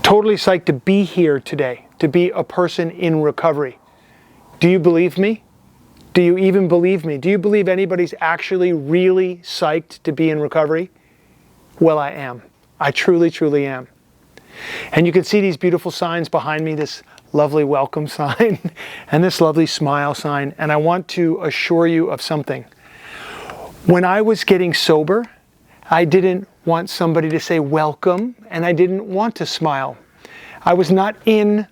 totally psyched to be here today, to be a person in recovery. Do you believe me? Do you even believe me? Do you believe anybody's actually really psyched to be in recovery? Well, I am. I truly, truly am. And you can see these beautiful signs behind me, this lovely welcome sign and this lovely smile sign. And I want to assure you of something. When I was getting sober, I didn't want somebody to say welcome, and I didn't want to smile. I was not in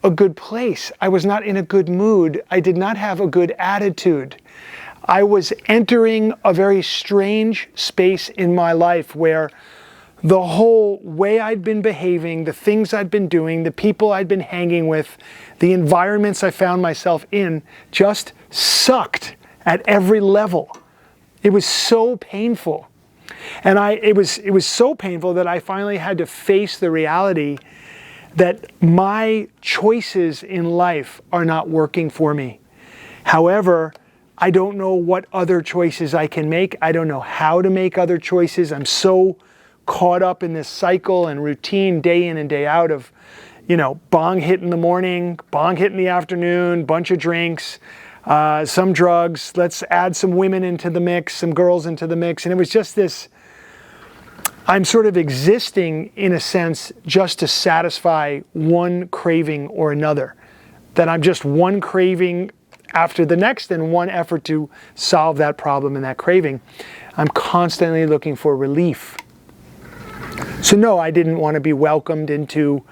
a good place. I was not in a good mood. I did not have a good attitude. I was entering a very strange space in my life where the whole way I'd been behaving, the things I'd been doing, the people I'd been hanging with, the environments I found myself in just sucked at every level. It was so painful. And it was so painful that I finally had to face the reality that my choices in life are not working for me. However, I don't know what other choices I can make. I don't know how to make other choices. I'm so caught up in this cycle and routine day in and day out of, bong hit in the morning, bong hit in the afternoon, bunch of drinks, some drugs, let's add some women into the mix, some girls into the mix. And it was just this, I'm sort of existing in a sense just to satisfy one craving or another. That I'm just one craving after the next and one effort to solve that problem and that craving. I'm constantly looking for relief. So no, I didn't want to be welcomed into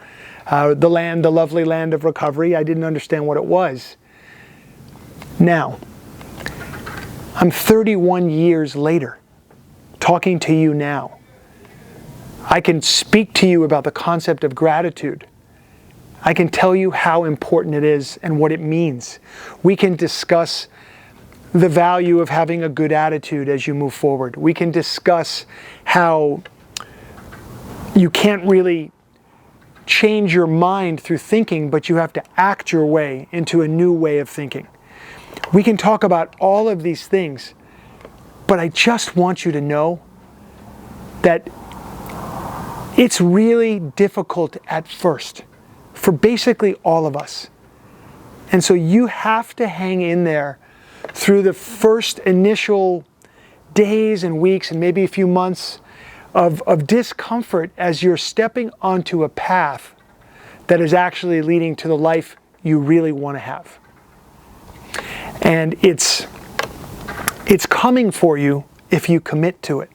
the lovely land of recovery. I didn't understand what it was. Now, I'm 31 years later, talking to you now. I can speak to you about the concept of gratitude. I can tell you how important it is and what it means. We can discuss the value of having a good attitude as you move forward. We can discuss how you can't really change your mind through thinking, but you have to act your way into a new way of thinking. We can talk about all of these things, but I just want you to know that it's really difficult at first for basically all of us. And so you have to hang in there through the first initial days and weeks and maybe a few months of discomfort as you're stepping onto a path that is actually leading to the life you really want to have. And it's coming for you if you commit to it.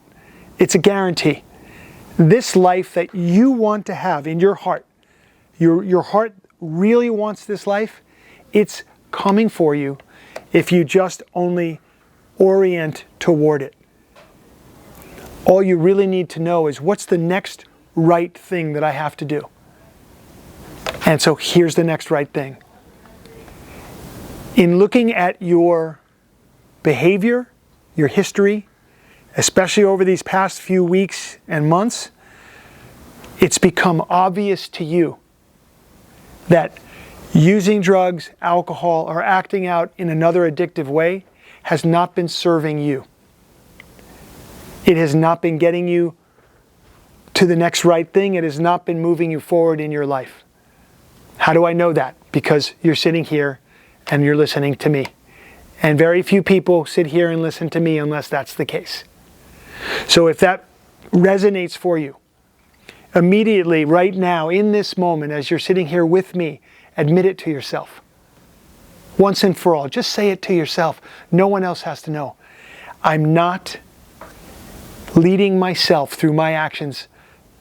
It's a guarantee. This life that you want to have in your heart, your heart really wants this life, it's coming for you if you just only orient toward it. All you really need to know is what's the next right thing that I have to do. And so here's the next right thing. In looking at your behavior, your history, especially over these past few weeks and months, it's become obvious to you that using drugs, alcohol, or acting out in another addictive way has not been serving you. It has not been getting you to the next right thing. It has not been moving you forward in your life. How do I know that? Because you're sitting here and you're listening to me. And very few people sit here and listen to me unless that's the case. So if that resonates for you, immediately, right now, in this moment, as you're sitting here with me, admit it to yourself. Once and for all, just say it to yourself. No one else has to know. I'm not leading myself through my actions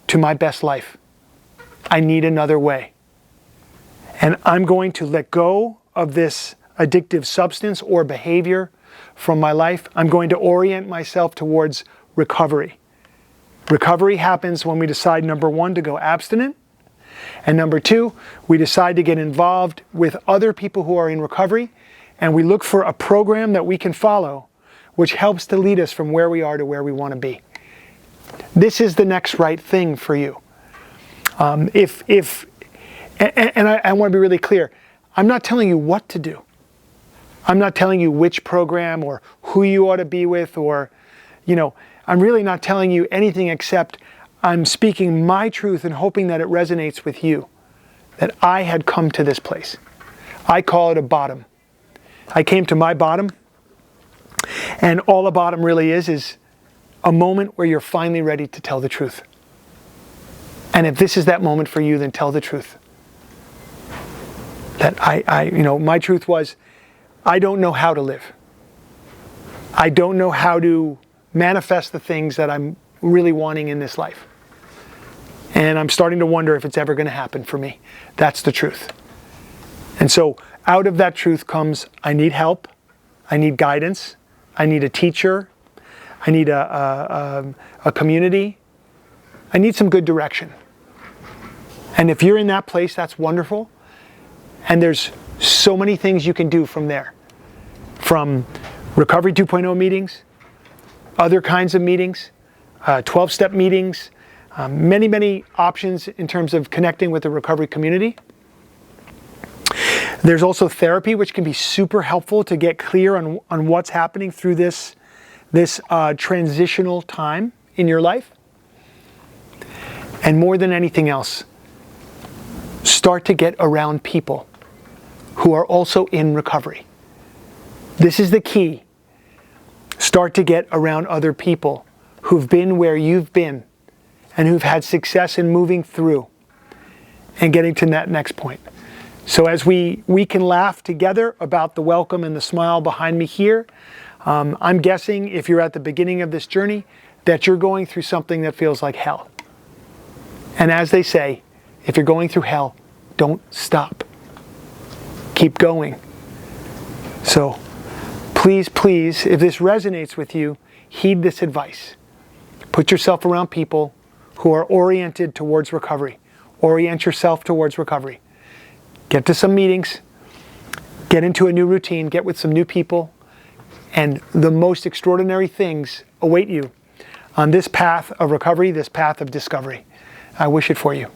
to my best life. I need another way. And I'm going to let go of this addictive substance or behavior from my life. I'm going to orient myself towards recovery. Recovery happens when we decide, number one, to go abstinent. And number two, we decide to get involved with other people who are in recovery. And we look for a program that we can follow, which helps to lead us from where we are to where we want to be. This is the next right thing for you. I want to be really clear. I'm not telling you what to do. I'm not telling you which program or who you ought to be with or, I'm really not telling you anything except I'm speaking my truth and hoping that it resonates with you, that I had come to this place. I call it a bottom. I came to my bottom, and all a bottom really is a moment where you're finally ready to tell the truth. And if this is that moment for you, then tell the truth. That my truth was, I don't know how to live. I don't know how to manifest the things that I'm really wanting in this life. And I'm starting to wonder if it's ever going to happen for me. That's the truth. And so out of that truth comes, I need help. I need guidance. I need a teacher. I need a community. I need some good direction. And if you're in that place, that's wonderful. And there's so many things you can do from there. From Recovery 2.0 meetings, other kinds of meetings, 12-step meetings, many options in terms of connecting with the recovery community. There's also therapy, which can be super helpful to get clear on what's happening through this transitional time in your life. And more than anything else, start to get around people who are also in recovery. This is the key. Start to get around other people who've been where you've been and who've had success in moving through and getting to that next point. So as we can laugh together about the welcome and the smile behind me here, I'm guessing if you're at the beginning of this journey that you're going through something that feels like hell. And as they say, if you're going through hell, don't stop. Keep going. So please, if this resonates with you, heed this advice. Put yourself around people who are oriented towards recovery. Orient yourself towards recovery. Get to some meetings. Get into a new routine. Get with some new people. And the most extraordinary things await you on this path of recovery, this path of discovery. I wish it for you.